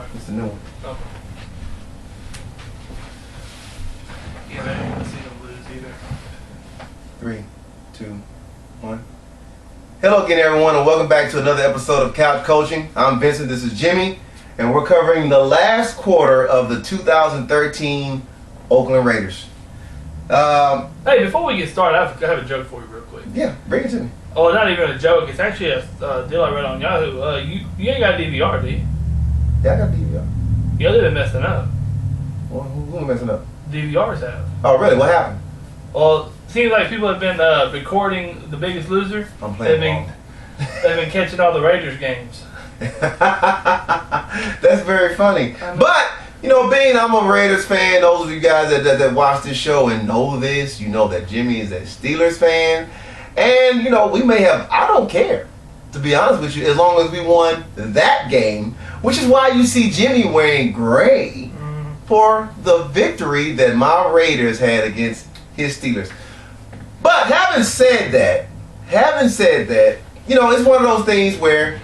Right. It's the new one. Okay. Yeah, I didn't see them lose either. 3, 2, 1. Hello again, everyone, and welcome back to another episode of Couch Coaching. I'm Vincent, this is Jimmy, and we're covering the last quarter of the 2013 Oakland Raiders. Hey, before we get started, I have a joke for you real quick. Yeah, bring it to me. Oh, not even a joke. It's actually a deal I read on Yahoo. You ain't got a DVR, do you? Yeah, I got DVR. Yeah, they've been messing up. Well, who's messing up? DVRs have. Oh, really? What happened? Well, it seems like people have been recording The Biggest Loser. I'm playing They've been catching all the Raiders games. That's very funny. But, you know, being I'm a Raiders fan, those of you guys that watch this show and know this, you know that Jimmy is a Steelers fan. And, you know, we may have, I don't care, to be honest with you, as long as we won that game, which is why you see Jimmy wearing gray for the victory that my Raiders had against his Steelers. But having said that, you know, it's one of those things where,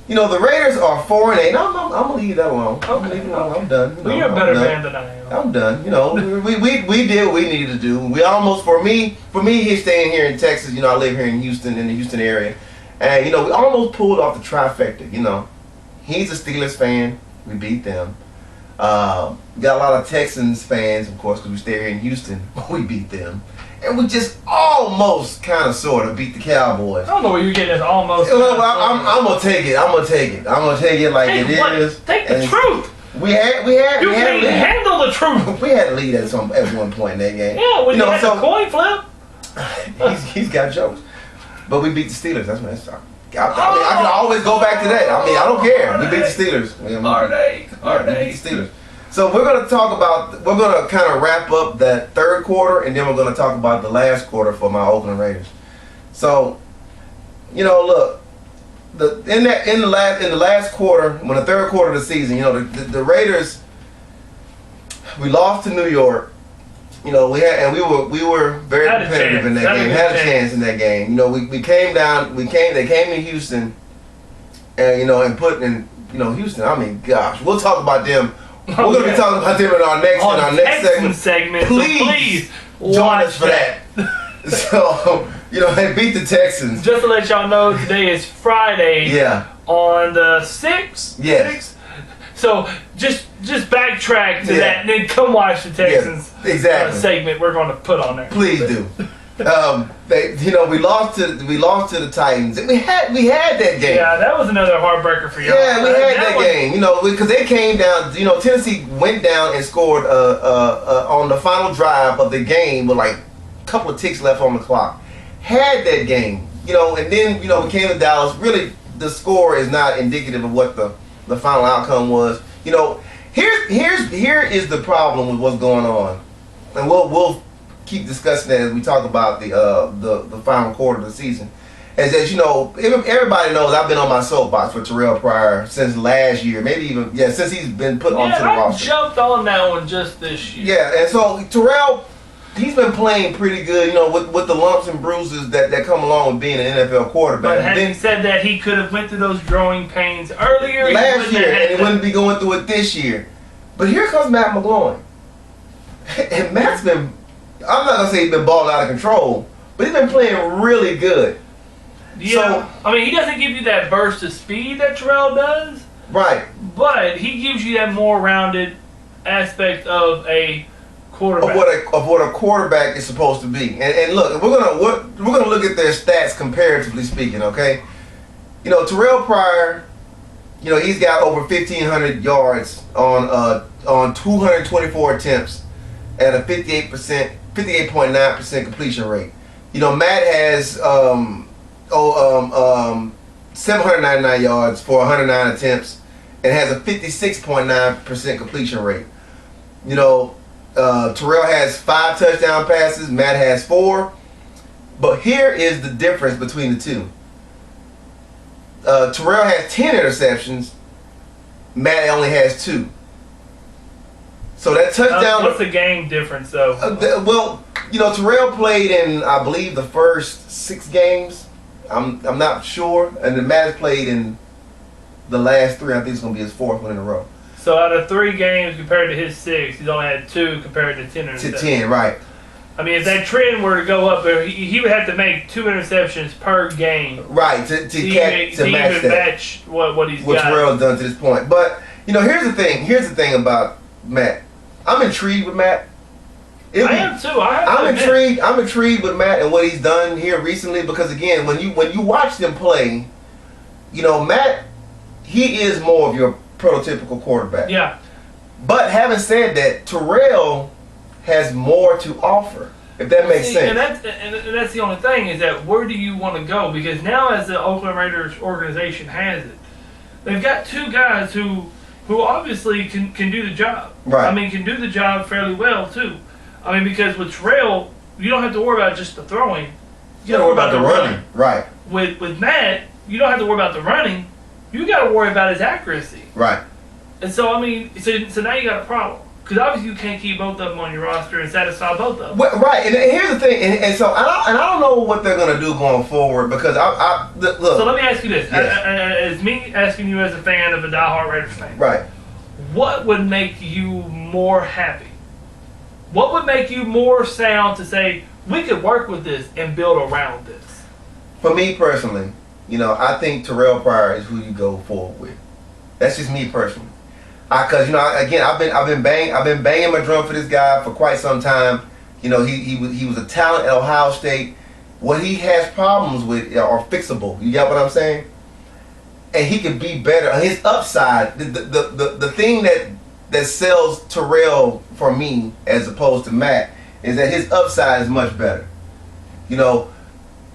you know, the Raiders are 4-8. I'm gonna leave that alone. I'm gonna leave it alone. I'm done. You know, You're a better man than I am. I'm done. You know, we did what we needed to do. We almost, for me, he's staying here in Texas. You know, I live here in Houston, in the Houston area, and you know, we almost pulled off the trifecta. You know, he's a Steelers fan. We beat them. Got a lot of Texans fans, of course, because we stay here in Houston. We beat them. And we just almost, kind of, sort of beat the Cowboys. I don't know where you're getting this almost. Well, I'm gonna take it. I'm gonna take it like it is. Take the truth. We had You can't handle the truth. We had a lead at one point in that game. Yeah, when you had the coin flip. He's got jokes. But we beat the Steelers. That's what I can always go back to that. I mean, I don't care. We beat the Steelers. We beat the Steelers. So we're going to kind of wrap up that third quarter, and then we're going to talk about the last quarter for my Oakland Raiders. So, you know, look, in the last quarter, when the third quarter of the season, you know, the Raiders, we lost to New York. You know, we were very competitive in that game. Had a chance in that game. You know, we came down. They came to Houston, and you know, and put in, you know, Houston. I mean, gosh, we'll talk about them. We're going to be talking about them in our next segment. Please join us for that. So, you know, they beat the Texans. Just to let y'all know, today is Friday. Yeah. On the 6th. Yes. So just backtrack to that, and then come watch the Texans segment we're going to put on there. Please do. You know, we lost to the Titans. We had that game. Yeah, that was another heartbreaker for y'all. Yeah, we had that game. You know, because they came down. You know, Tennessee went down and scored on the final drive of the game with like a couple of ticks left on the clock. Had that game. You know, and then, you know, we came to Dallas. Really, the score is not indicative of what the final outcome was. You know, here is the problem with what's going on, and we'll keep discussing that as we talk about the final quarter of the season. As you know, everybody knows I've been on my soapbox for Terrell Pryor since last year, maybe even since he's been put onto the roster. Yeah, I jumped on that one just this year. Yeah, and so Terrell, he's been playing pretty good, you know, with the lumps and bruises that come along with being an NFL quarterback. But having said that, he could have went through those growing pains earlier last year, and he wouldn't be going through it this year. But here comes Matt McGloin, and Matt's been, I'm not gonna say he's been balling out of control, but he's been playing really good. Yeah, so, I mean, he doesn't give you that burst of speed that Terrell does. Right. But he gives you that more rounded aspect of a quarterback. Of what a quarterback is supposed to be. And look, we're gonna look at their stats comparatively speaking. Okay. You know, Terrell Pryor, you know, he's got over 1,500 yards on 224 attempts at a 58.9% completion rate. You know, Matt has 799 yards for 109 attempts and has a 56.9% completion rate. You know, Terrell has 5 touchdown passes, Matt has 4. But here is the difference between the two. Terrell has 10 interceptions, Matt only has 2. So that touchdown. What's the game difference, though? Well, you know, Terrell played in, I believe, the first 6 games. I'm not sure, and then Matt played in the last 3. I think it's going to be his 4th one in a row. So out of 3 games compared to his 6, he's only had 2 compared to 10 interceptions. To 10, right. I mean, if that trend were to go up, he would have to make 2 interceptions per game. Right, to match what he's got. What Terrell's done to this point. But, here's the thing. Here's the thing about Matt. I'm intrigued with Matt. I am too. I'm intrigued. I'm intrigued with Matt and what he's done here recently because, again, when you watch them play, Matt, he is more of your prototypical quarterback. Yeah. But having said that, Terrell has more to offer, if that makes sense. And that's the only thing is that where do you want to go? Because now as the Oakland Raiders organization has it, they've got 2 guys who obviously can do the job. Right. I mean, can do the job fairly well too. I mean, because with Terrell, you don't have to worry about just the throwing. You got to worry about the running. Right. With Matt, you don't have to worry about the running. You got to worry about his accuracy. Right. And so, I mean, so now you got a problem. Because obviously you can't keep both of them on your roster and satisfy both of them. Well, right, and here's the thing, and so I don't know what they're going to do going forward because look. So let me ask you this: yes. As me asking you as a fan of a diehard Raiders fan, right? What would make you more happy? What would make you more sound to say we could work with this and build around this? For me personally, I think Terrell Pryor is who you go forward with. That's just me personally. Because again, I've been banging my drum for this guy for quite some time. He was a talent at Ohio State. What he has problems with are fixable. You get what I'm saying? And he could be better. His upside, the thing that sells Terrell for me as opposed to Matt is that his upside is much better.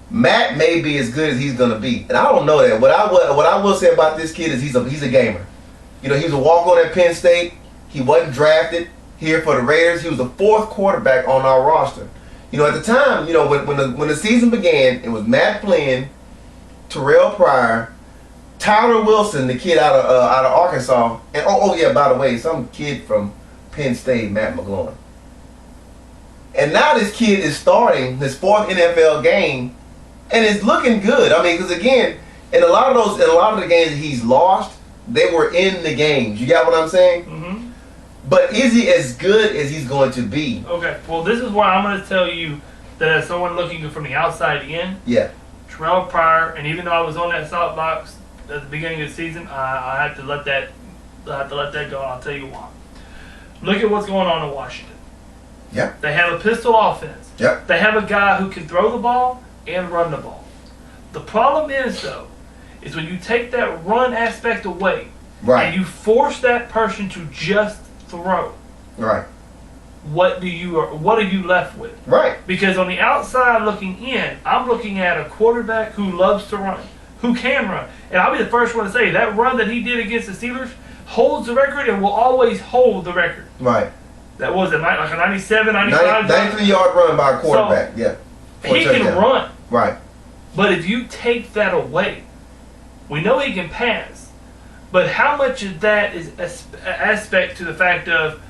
Matt may be as good as he's gonna be, and I don't know that. What I will say about this kid is he's a gamer. He was a walk-on at Penn State. He wasn't drafted here for the Raiders. He was the 4th quarterback on our roster. At the time, when the season began, it was Matt Flynn, Terrell Pryor, Tyler Wilson, the kid out of Arkansas, and oh yeah, by the way, some kid from Penn State, Matt McGloin. And now this kid is starting his 4th NFL game, and it's looking good. I mean, because again, in a lot of the games that he's lost, they were in the games. You got what I'm saying? Mm-hmm. But is he as good as he's going to be? Okay. Well, this is why I'm going to tell you that as someone looking from the outside in, yeah, Terrell Pryor, and even though I was on that soapbox at the beginning of the season, I had to let that go. And I'll tell you why. Look at what's going on in Washington. Yeah. They have a pistol offense. Yeah. They have a guy who can throw the ball and run the ball. The problem is though, is when you take that run aspect away, right, and you force that person to just throw, right, what are you left with? Right. Because on the outside looking in, I'm looking at a quarterback who loves to run, who can run. And I'll be the first one to say that run that he did against the Steelers holds the record and will always hold the record. Right. That was like a 97, 95. 93-yard run by a quarterback, so yeah. He can run. Right. But if you take that away, we know he can pass, but how much of that is aspect to the fact of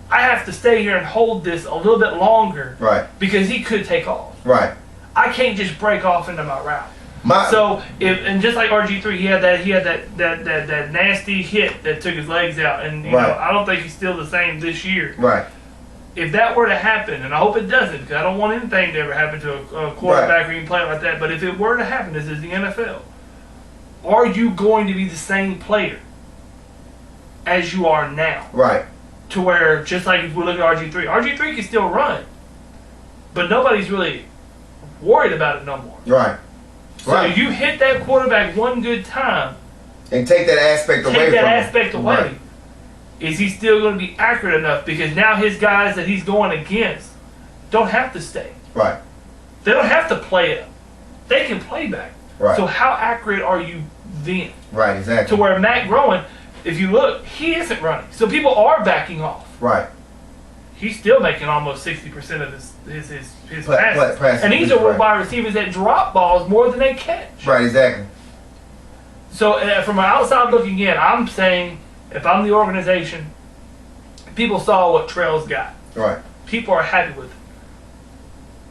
I have to stay here and hold this a little bit longer, right? Because he could take off, right? I can't just break off into my route. And just like RG3, he had that nasty hit that took his legs out, and I don't think he's still the same this year, right? If that were to happen, and I hope it doesn't, because I don't want anything to ever happen to a quarterback or even play like that. But if it were to happen, this is the NFL. Are you going to be the same player as you are now? Right. To where, just like if we look at RG3 can still run, but nobody's really worried about it no more. Right. So you hit that quarterback one good time and take that aspect away. Right. Is he still going to be accurate enough? Because now his guys that he's going against don't have to stay. Right. They don't have to play it. They can play back. Right. So how accurate are you then? Right, exactly. To where Matt Groen, if you look, he isn't running. So people are backing off. Right. He's still making almost 60% of his passes. And these are wide receivers that drop balls more than they catch. Right, exactly. So from an outside looking in, I'm saying if I'm the organization, people saw what Terrell's got. Right. People are happy with it.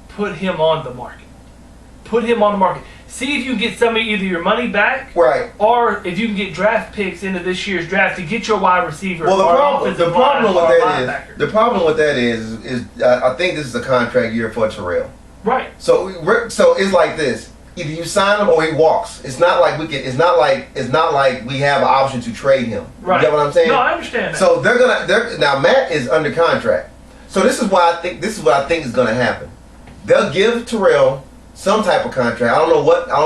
Put him on the market. Put him on the market. See if you can get some of either your money back, right, or if you can get draft picks into this year's draft to get your wide receiver. Well, the problem with that is I think this is a contract year for Terrell. Right. So it's like this: either you sign him or he walks. It's not like we can. It's not like we have an option to trade him. Right. You get what I'm saying? No, I understand that. So now Matt is under contract. So this is what I think is going to happen. They'll give Terrell some type of contract. I don't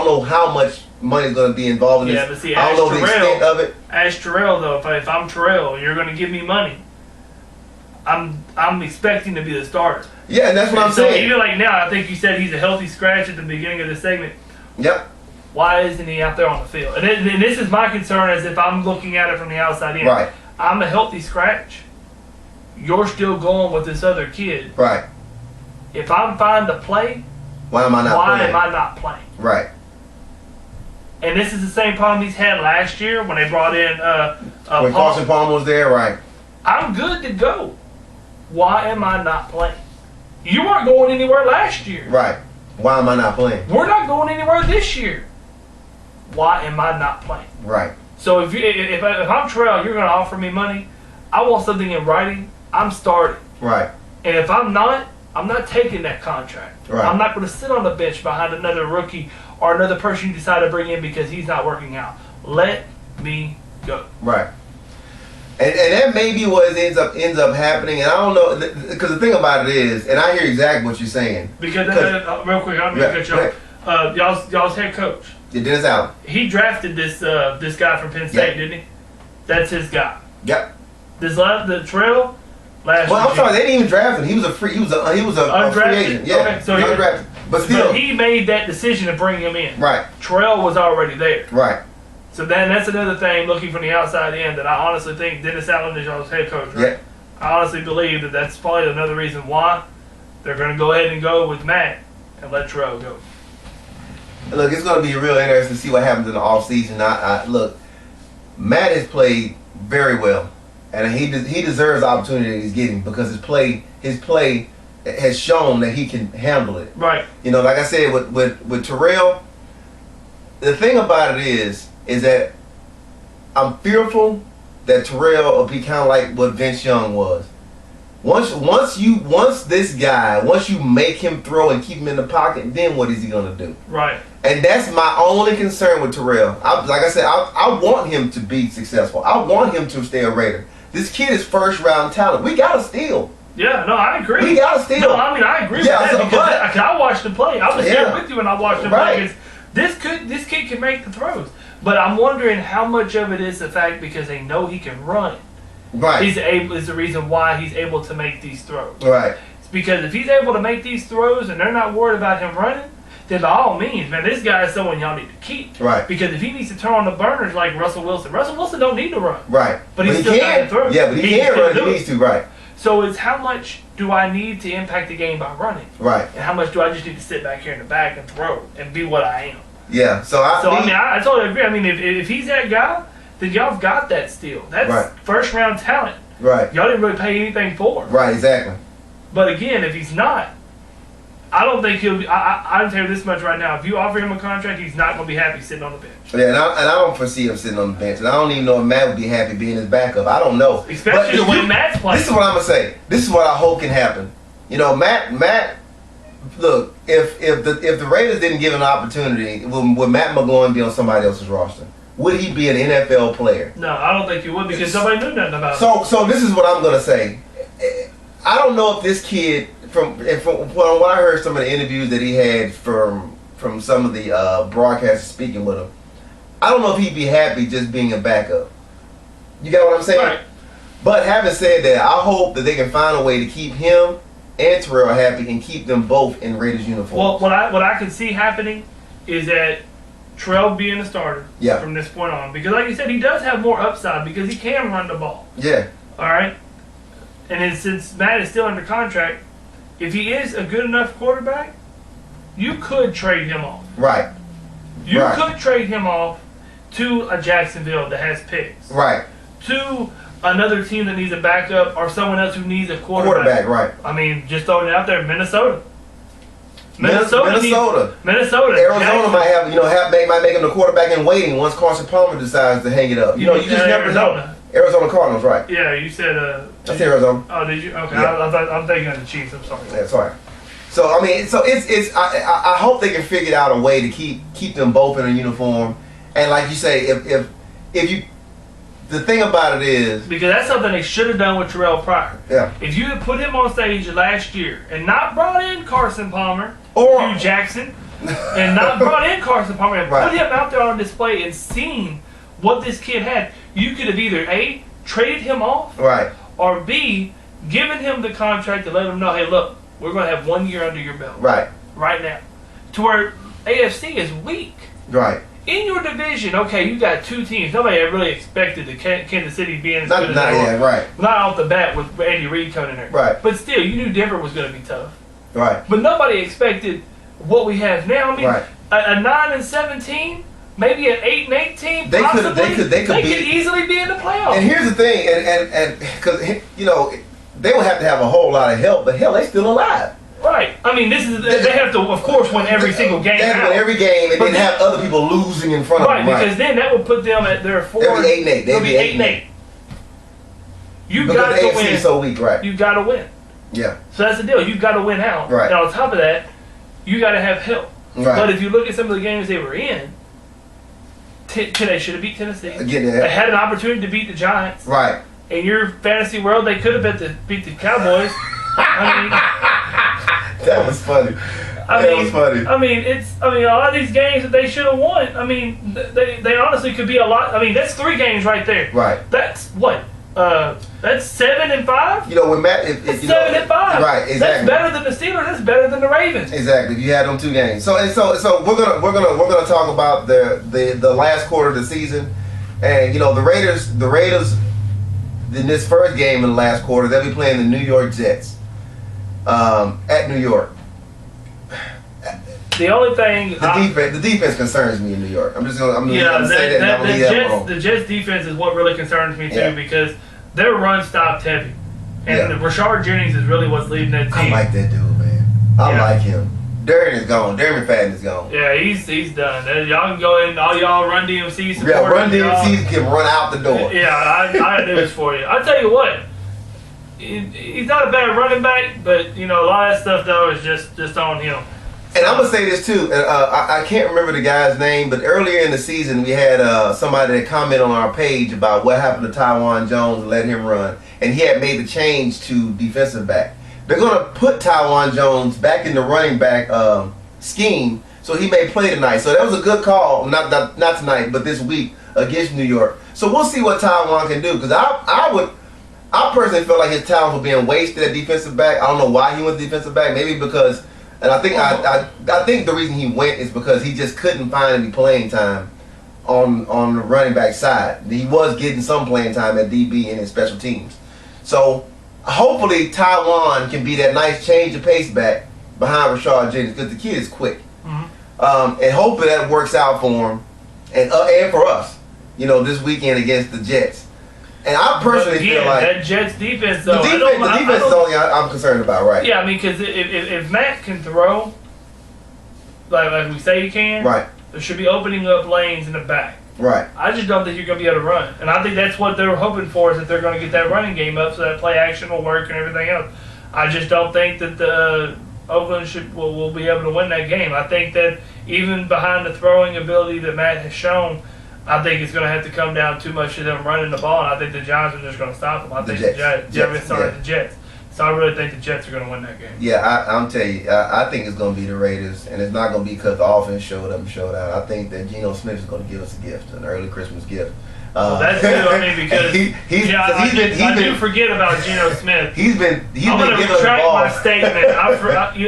know how much money is going to be involved in this. But see, I don't know the extent of it. Ask Terrell though. If I'm Terrell, you're going to give me money. I'm expecting to be the starter. Yeah, and that's what I'm saying. So even like now, I think you said he's a healthy scratch at the beginning of the segment. Yep. Why isn't he out there on the field? And this is my concern, as if I'm looking at it from the outside in. Right. I'm a healthy scratch. You're still going with this other kid. Right. If I'm fine to play, why am I not playing? Right. And this is the same problem he's had last year when they brought in when Carson Palmer was there. Right. I'm good to go. Why am I not playing? You weren't going anywhere last year. Right. Why am I not playing? We're not going anywhere this year. Why am I not playing? Right. So if I'm Terrell, you're going to offer me money. I want something in writing. I'm starting. Right. And if I'm not taking that contract. Right. I'm not going to sit on the bench behind another rookie or another person you decide to bring in because he's not working out. Let me go. Right. And that may be what ends up happening. And I don't know, because the thing about it is, and I hear exactly what you're saying. Because real quick, I'm going to cut you off. Y'all's head coach. Yeah, Dennis Allen. He drafted this guy from Penn State, didn't he? That's his guy. Yep. The Terrell. I'm sorry, they didn't even draft him. He was a free agent. Yeah, okay, so undrafted. But still, he made that decision to bring him in. Right. Terrell was already there. Right. So then that's another thing, looking from the outside in, that I honestly think Dennis Allen is y'all's head coach, right? Yeah. I honestly believe that that's probably another reason why they're going to go ahead and go with Matt and let Terrell go. Look, it's going to be real interesting to see what happens in the offseason. Look, Matt has played very well. And he deserves the opportunity that he's getting because his play has shown that he can handle it. Right. You know, like I said with Terrell, the thing about it is that I'm fearful that Terrell will be kind of like what Vince Young was. Once you make him throw and keep him in the pocket, then what is he gonna do? Right. And that's my only concern with Terrell. Like I said, I want him to be successful. I want him to stay a Raider. This kid is first round talent. We gotta steal. Yeah, no, I agree. We gotta steal. No, I mean I agree with that because I watched him play. I was there with you and I watched him play. This kid can make the throws, but I'm wondering how much of it is the fact because they know he can run. Right. Is the reason why he's able to make these throws. Right. It's because if he's able to make these throws and they're not worried about him running, then by all means, man, this guy is someone y'all need to keep. Right. Because if he needs to turn on the burners like Russell Wilson don't need to run. Right. But he still can throw. Yeah, but he can run if he needs to. Right. So it's how much do I need to impact the game by running? Right. And how much do I just need to sit back here in the back and throw and be what I am? Yeah. I totally agree. I mean, if he's that guy, then y'all got that steal. That's first round talent. Right. Y'all didn't really pay anything for him. Right. Exactly. But again, if he's not, I don't think he'll be. I can tell you this much right now. If you offer him a contract, he's not going to be happy sitting on the bench. Yeah, and I don't foresee him sitting on the bench. And I don't even know if Matt would be happy being his backup. I don't know. Especially when Matt's playing. This is what I'm going to say. This is what I hope can happen. You know, Matt, look, if the Raiders didn't give him an opportunity, would Matt McGloin be on somebody else's roster? Would he be an NFL player? No, I don't think he would because nobody knew nothing about him. So this is what I'm going to say. I don't know if this kid, from what I heard some of the interviews that he had from some of the broadcasters speaking with him, I don't know if he'd be happy just being a backup. You got what I'm saying? Right. But having said that, I hope that they can find a way to keep him and Terrell happy and keep them both in Raiders uniforms. Well, what I can see happening is that Terrell being a starter from this point on. Because like you said, he does have more upside because he can run the ball. Yeah. All right? And then since Matt is still under contract, if he is a good enough quarterback, you could trade him off. Right. You could trade him off to a Jacksonville that has picks. Right. To another team that needs a backup or someone else who needs a quarterback. Right. I mean, just throwing it out there, Minnesota. Minnesota. Arizona Jackson. might might make him the quarterback in waiting once Carson Palmer decides to hang it up. You just never know. Arizona Cardinals, right? Yeah, you said. I said Arizona. Oh, did you? Okay, Yeah. I'm thinking of the Chiefs. I'm sorry. That's right. So I mean, it's I hope they can figure out a way to keep them both in a uniform. And like you say, if you, the thing about it is, because that's something they should have done with Terrell Pryor. Yeah. If you had put him on stage last year and not brought in Carson Palmer or Hugh Jackson, and not brought in Carson Palmer and Right. put him out there on display and seen what this kid had, you could have either A, traded him off, right, or B, given him the contract to let him know, hey, look, we're going to have 1 year under your belt. right now. To where AFC is weak. Right. In your division, okay, you got two teams. Nobody had really expected the Kansas City being as good as they were. Right. Not off the bat with Andy Reid coming in there. Right. But still, you knew Denver was going to be tough. Right. But nobody expected what we have now. I mean, Right. a 9-7 team, maybe an 8-8 team, They could easily be in the playoffs. And here's the thing, and because they would have to have a whole lot of help, but hell, they still alive. Right. I mean, they have to, of course, win every single game. They have to win every game and then have other people losing in front of them. Right, because then that would put them at their 4. They'll be 8-8. They'll be 8-8. You got to win. Is so weak, right? You got to win. Yeah. So that's the deal. You've got to win out. Right. And on top of that, you got to have help. Right. But if you look at some of the games they were in, they should have beat Tennessee. Again, they had an opportunity to beat the Giants. Right. In your fantasy world, they could have beat the Cowboys. I mean, that was funny. That was funny. I mean, a lot of these games that they should have won. I mean, they honestly could be a lot. I mean, that's 3 games right there. Right. That's what. That's 7-5. When Matt, 7-5. Right. Exactly. That's better than the Steelers. That's better than the Ravens. Exactly. You had them 2 games. So we're gonna talk about the last quarter of the season, and the Raiders in this first game in the last quarter they'll be playing the New York Jets at New York. The only thing the defense concerns me in New York. I'm just gonna say that. The Jets defense is what really concerns me too because they're run stopped heavy, and Rashard Jennings is really what's leading that team. I like that dude, man. I like him. Darian is gone. Darian McFadden is gone. Yeah, he's done. Y'all can go in. All y'all Run DMC support. Yeah, Run DMC can run out the door. Yeah, I do this for you. I'll tell you what. He's not a bad running back, but a lot of that stuff though is just on him. And I'm gonna say this too. I can't remember the guy's name, but earlier in the season we had somebody that commented on our page about what happened to Tywan Jones and let him run, and he had made the change to defensive back. They're gonna put Tywan Jones back in the running back scheme, so he may play tonight. So that was a good call, not tonight, but this week against New York. So we'll see what Tywan can do because I personally feel like his talents were being wasted at defensive back. I don't know why he went defensive back. Maybe because. And I think I think the reason he went is because he just couldn't find any playing time on the running back side. He was getting some playing time at DB and in special teams. So hopefully Tywan can be that nice change of pace back behind Rashard Jennings because the kid is quick. Mm-hmm. And hopefully that works out for him and for us. This weekend against the Jets. And I personally feel like that Jets defense, though, the defense is the only I'm concerned about, right? Yeah, I mean, because if Matt can throw, like we say he can, right, there should be opening up lanes in the back. Right. I just don't think you're going to be able to run, and I think that's what they're hoping for is that they're going to get that running game up so that play action will work and everything else. I just don't think that the Oakland will be able to win that game. I think that even behind the throwing ability that Matt has shown. I think it's going to have to come down too much to them running the ball, and I think the Giants are just going to stop them. I think the Jets. So I really think the Jets are going to win that game. Yeah, I'm telling you, I think it's going to be the Raiders, and it's not going to be because the offense showed up and showed out. I think that Geno Smith is going to give us a gift, an early Christmas gift. Well, that's good. I mean, because I do forget about Geno Smith. I'm going to retract my statement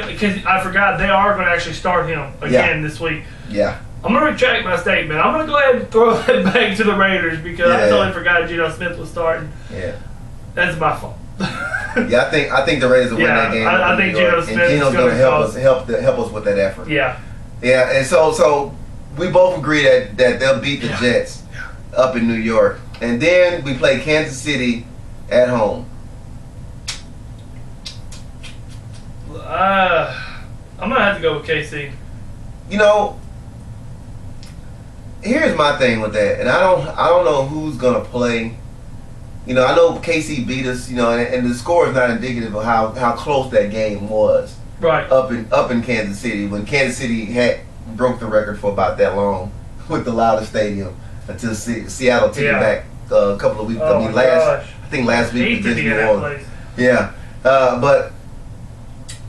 because I forgot they are going to actually start him again this week. Yeah. I'm going to retract my statement. I'm going to go ahead and throw that back to the Raiders because I totally forgot Geno Smith was starting. Yeah. That's my fault. Yeah, I think the Raiders will win that game. I think Geno Smith is going to help us with that effort. Yeah. Yeah, and so we both agree that they'll beat the Jets up in New York. And then we play Kansas City at home. I'm gonna have to go with KC. You know, here's my thing with that, and I don't know who's gonna play. You know, I know KC beat us. You know, and the score is not indicative of how close that game was. Right. Up in Kansas City, when Kansas City broke the record for about that long with the loudest stadium until Seattle took it back a couple of weeks. Oh, I think last week was New Orleans. Yeah, but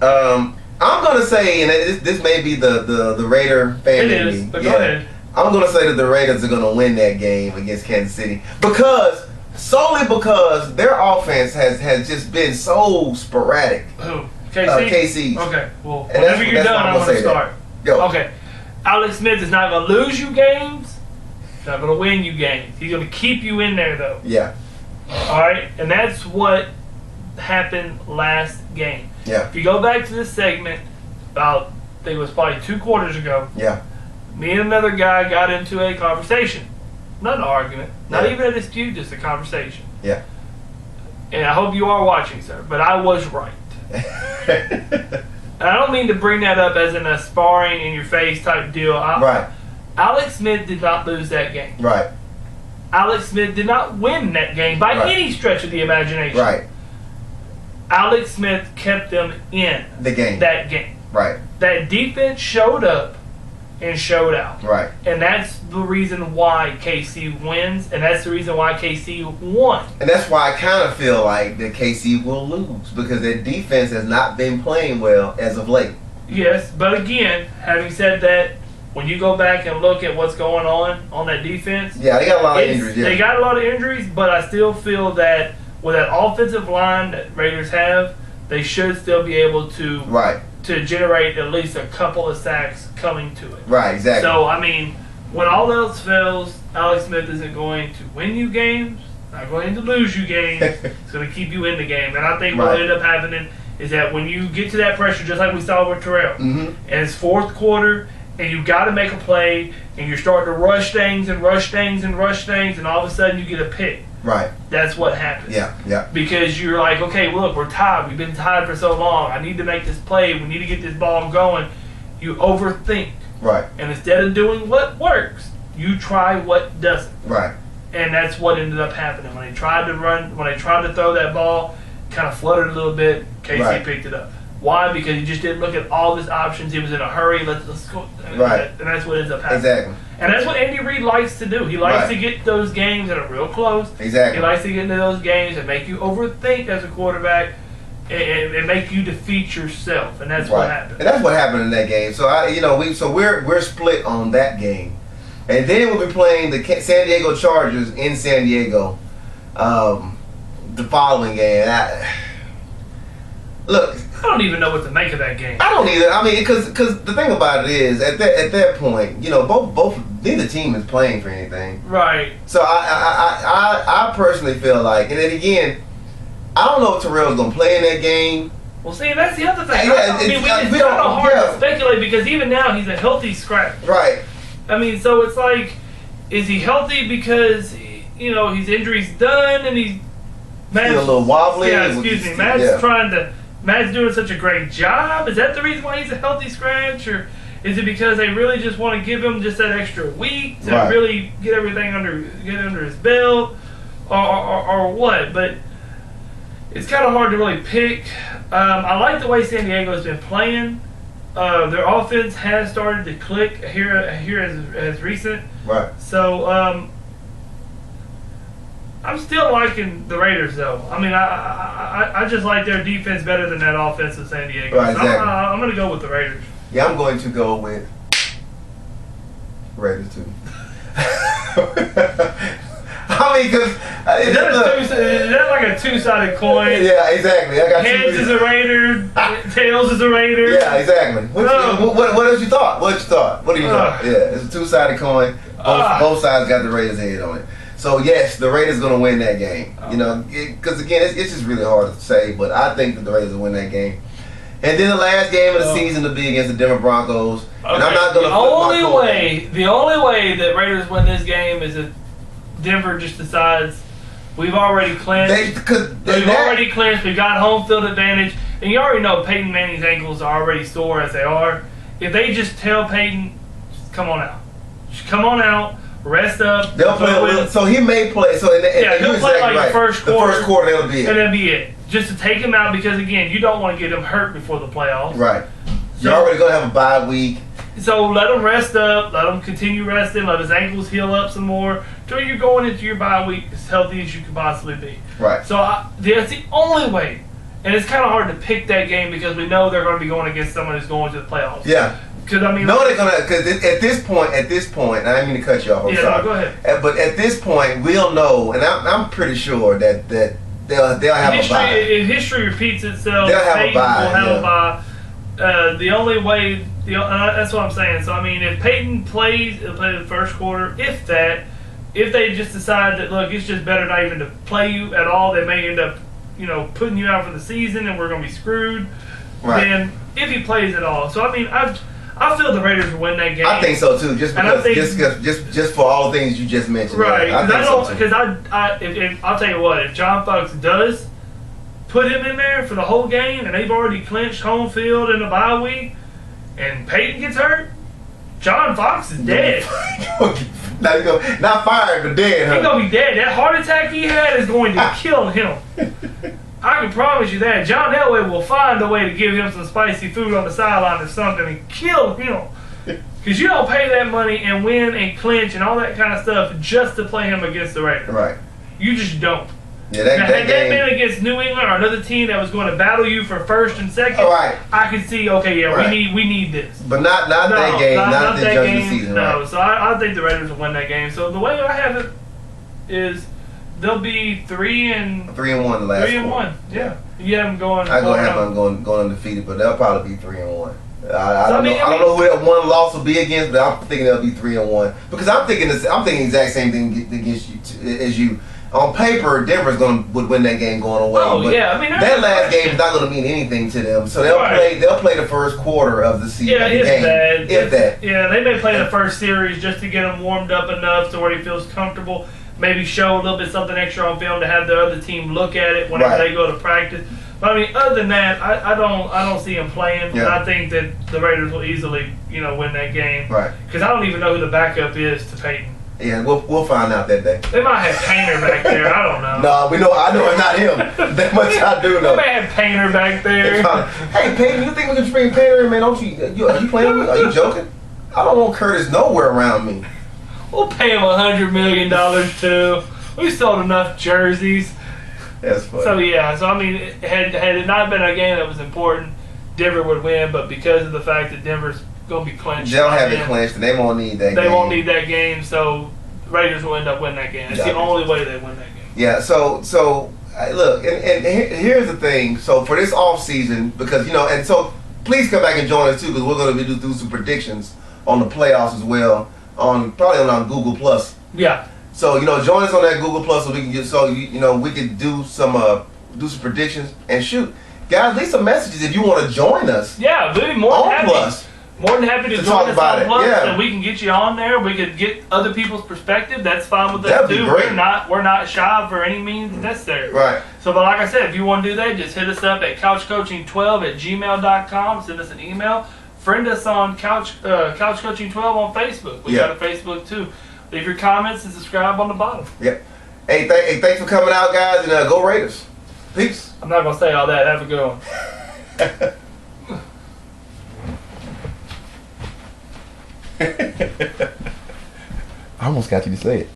I'm gonna say, and this may be the Raider fan it in is, me. but go ahead. I'm gonna say that the Raiders are gonna win that game against Kansas City solely because their offense has just been so sporadic. Who? KC? KC. Okay. Well, whenever you're done, I'm gonna start. Go. Okay. Alex Smith is not gonna lose you games. He's not gonna win you games. He's gonna keep you in there though. Yeah. All right, and that's what happened last game. Yeah. If you go back to this segment, about I think it was probably 2 quarters ago. Yeah. Me and another guy got into a conversation, not an argument, not even a dispute, just a conversation. Yeah. And I hope you are watching, sir, but I was right. And I don't mean to bring that up as an sparring in your face type deal. Right. Alex Smith did not lose that game. Right. Alex Smith did not win that game by any stretch of the imagination. Right. Alex Smith kept them in the game. That game. Right. That defense showed up and showed out. Right. And that's the reason why KC wins, and that's the reason why KC won. And that's why I kind of feel like that KC will lose, because their defense has not been playing well as of late. Yes, but again, having said that, when you go back and look at what's going on that defense, yeah, they got a lot of injuries. Yeah. They got a lot of injuries, but I still feel that with that offensive line that Raiders have, they should still be able to to generate at least a couple of sacks coming to it. Right, exactly. So, I mean, when all else fails, Alex Smith isn't going to win you games, not going to lose you games. It's going to keep you in the game. And I think what ended up happening is that when you get to that pressure, just like we saw with Terrell, and it's fourth quarter, and you got to make a play, and you're starting to rush things, and all of a sudden you get a pick. Right. That's what happens. Yeah. Because you're like, okay, look, we're tied. We've been tied for so long. I need to make this play. We need to get this ball going. You overthink. Right. And instead of doing what works, you try what doesn't. Right. And that's what ended up happening. When they tried to throw that ball, kind of fluttered a little bit, KC picked it up. Why? Because he just didn't look at all his options. He was in a hurry. Let's go. Right. And that's what ends up happening. Exactly. And that's what Andy Reid likes to do. He likes to get those games that are real close. Exactly. He likes to get into those games and make you overthink as a quarterback and make you defeat yourself. And that's what happened. And that's what happened in that game. So we're split on that game. And then we'll be playing the San Diego Chargers in San Diego the following game. Look, I don't even know what to make of that game. I don't either. I mean, because the thing about it is, at that point, you know, neither team is playing for anything. Right. So I personally feel like, and then again, I don't know if Terrell's gonna play in that game. Well, see, that's the other thing. Yeah, it's kind of hard to speculate because even now he's a healthy scratch. Right. I mean, so it's like, is he healthy because his injury's done and he's a little wobbly? Yeah, excuse me. Matt's doing such a great job. Is that the reason why he's a healthy scratch, or is it because they really just want to give him just that extra week to really get everything under his belt, or what? But it's kind of hard to really pick. I like the way San Diego has been playing. Their offense has started to click here as recent. Right. So I'm still liking the Raiders, though. I mean, I just like their defense better than that offense of San Diego. Right, so exactly. I'm going to go with the Raiders. Yeah, I'm going to go with Raiders too. I mean, because is that like a two-sided coin? Yeah, exactly. I got heads is a Raider, tails is a Raider. Yeah, exactly. What else you thought? What do you thought? Yeah, it's a two-sided coin. Both sides got the Raiders' head on it. So yes, the Raiders going to win that game. You know, because again, it's just really hard to say, but I think that the Raiders will win that game. And then the last game of the season to be against the Denver Broncos. Okay. And I'm not going to. The only way that Raiders win this game is if Denver just decides we've already clinched. We've already clinched. We got home field advantage. and you already know Peyton Manning's ankles are already sore as they are. If they just tell Peyton, come on out. Just come on out, rest up. They'll play. So he may play. So he'll play like the first quarter. The first quarter, that'll be it. And that'll be it. Just to take him out because, again, you don't want to get him hurt before the playoffs. Right. You're already going to have a bye week. So let him rest up. Let him continue resting. Let his ankles heal up some more until you're going into your bye week as healthy as you can possibly be. Right. So that's the only way. And it's kind of hard to pick that game because we know they're going to be going against someone who's going to the playoffs. Yeah. Because I mean, no, they're gonna. Because at this point, I didn't mean to cut you off. I'm sorry. No, go ahead. But at this point, we'll know, and I'm pretty sure that they'll have a bye. If history repeats itself, they'll have a bye. Will have a bye. The only way, that's what I'm saying. So I mean, if Peyton plays, he'll play the first quarter. If they just decide that look, it's just better not even to play you at all, they may end up, putting you out for the season, and we're gonna be screwed. Right. Then if he plays at all, so I mean, I feel the Raiders will win that game. I think so too. Just because, just for all the things you just mentioned. Right. Because I'll tell you what, if John Fox does put him in there for the whole game, and they've already clinched home field in the bye week, and Peyton gets hurt, John Fox is dead. Not fired, but dead. He's gonna be dead. That heart attack he had is going to kill him. I can promise you that. John Elway will find a way to give him some spicy food on the sideline or something and kill him. Because you don't pay that money and win and clinch and all that kind of stuff just to play him against the Raiders. Right. You just don't. Yeah, had that been against New England or another team that was going to battle you for first and second, I could see, we need this. But not that game, not this judgment season. No, right. So I think the Raiders will win that game. So the way I have it is they'll be 3-1 the last 3-1. Yeah. You have them going. I have them going undefeated, but they'll probably be 3-1. I don't know who that one loss will be against, but I'm thinking they'll be 3-1 because I'm thinking the exact same thing against you as you. On paper, Denver's would win that game going away. Oh, but yeah. I mean, that last game is not going to mean anything to them. So they'll play the first quarter of the season. Yeah, if that. Yeah, they may play the first series just to get him warmed up enough to where he feels comfortable. Maybe show a little bit something extra on film to have the other team look at it whenever they go to practice. But I mean, other than that, I don't see him playing. Yeah. I think that the Raiders will easily, win that game. Right. Because I don't even know who the backup is to Peyton. Yeah, we'll find out that day. They might have Painter back there. I don't know. No, I know it's not him. That much I do know. They may have Painter back there. Hey, Peyton, you think we can bring Painter in, man? Are you playing with me? Are you joking? I don't want Curtis nowhere around me. We'll pay him $100 million too. We sold enough jerseys. That's funny. So I mean, had it not been a game that was important, Denver would win. But because of the fact that Denver's going to be clinched, they'll have it clinched, and they won't need that. They won't need that game, so Raiders will end up winning that game. It's the only way they win that game. Yeah. So look, and here's the thing. So for this off season, because and so please come back and join us too, because we're going to do some predictions on the playoffs as well, probably on Google Plus. Yeah. So join us on that Google Plus so we can we can do some predictions and shoot, guys. Leave some messages if you want to join us. Yeah, we'd be more than happy. Plus. More than happy to talk about it. And we can get you on there. We could get other people's perspective. That's fine with us That'd too. Be great. We're not shy for any means necessary. Right. So, but like I said, if you want to do that, just hit us up at couchcoaching12@gmail.com. Send us an email. Friend us on couchcoaching12 on Facebook. We got a Facebook too. Leave your comments and subscribe on the bottom. Yep. Hey, thanks for coming out, guys, and go Raiders. Peace. I'm not gonna say all that. Have a good one. I almost got you to say it.